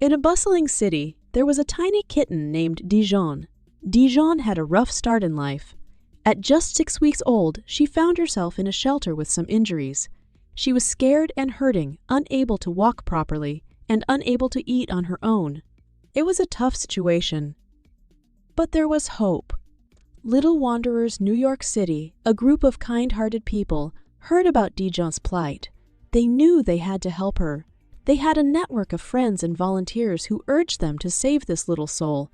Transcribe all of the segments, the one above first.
In a bustling city, there was a tiny kitten named Dijon. Dijon had a rough start in life. At just 6 weeks old, she found herself in a shelter with some injuries. She was scared and hurting, unable to walk properly, and unable to eat on her own. It was a tough situation. But there was hope. Little Wanderers, New York City, a group of kind-hearted people, heard about Dijon's plight. They knew they had to help her. They had a network of friends and volunteers who urged them to save this little soul.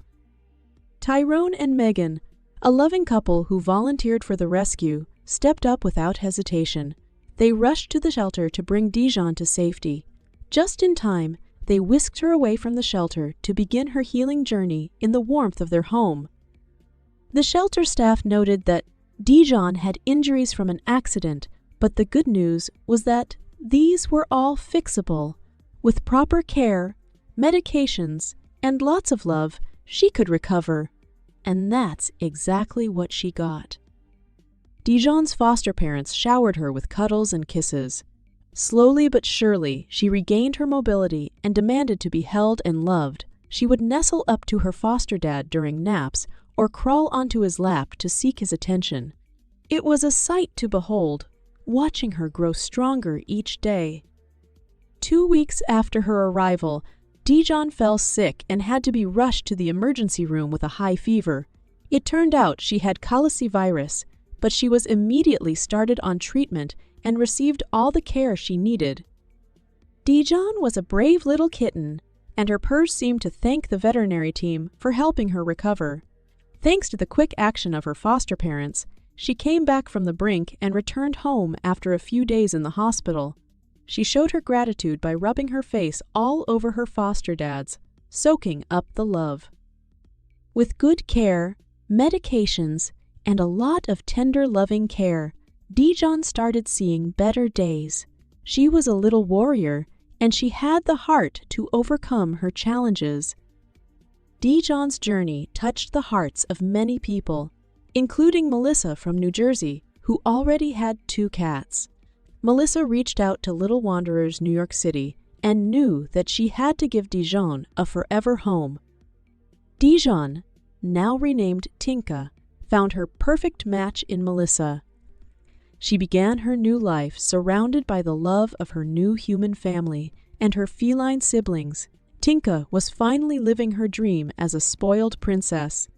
Tyrone and Megan, a loving couple who volunteered for the rescue, stepped up without hesitation. They rushed to the shelter to bring Dijon to safety. Just in time, they whisked her away from the shelter to begin her healing journey in the warmth of their home. The shelter staff noted that Dijon had injuries from an accident, but the good news was that these were all fixable. With proper care, medications, and lots of love, she could recover. And that's exactly what she got. Dijon's foster parents showered her with cuddles and kisses. Slowly but surely, she regained her mobility and demanded to be held and loved. She would nestle up to her foster dad during naps or crawl onto his lap to seek his attention. It was a sight to behold, watching her grow stronger each day. 2 weeks after her arrival, Dijon fell sick and had to be rushed to the emergency room with a high fever. It turned out she had calicivirus, but she was immediately started on treatment and received all the care she needed. Dijon was a brave little kitten, and her purse seemed to thank the veterinary team for helping her recover. Thanks to the quick action of her foster parents, she came back from the brink and returned home after a few days in the hospital. She showed her gratitude by rubbing her face all over her foster dad's, soaking up the love. With good care, medications, and a lot of tender, loving care, Dijon started seeing better days. She was a little warrior, and she had the heart to overcome her challenges. Dijon's journey touched the hearts of many people, including Melissa from New Jersey, who already had 2 cats. Melissa reached out to Little Wanderers, New York City, and knew that she had to give Dijon a forever home. Dijon, now renamed Tinka, found her perfect match in Melissa. She began her new life surrounded by the love of her new human family and her feline siblings. Tinka was finally living her dream as a spoiled princess.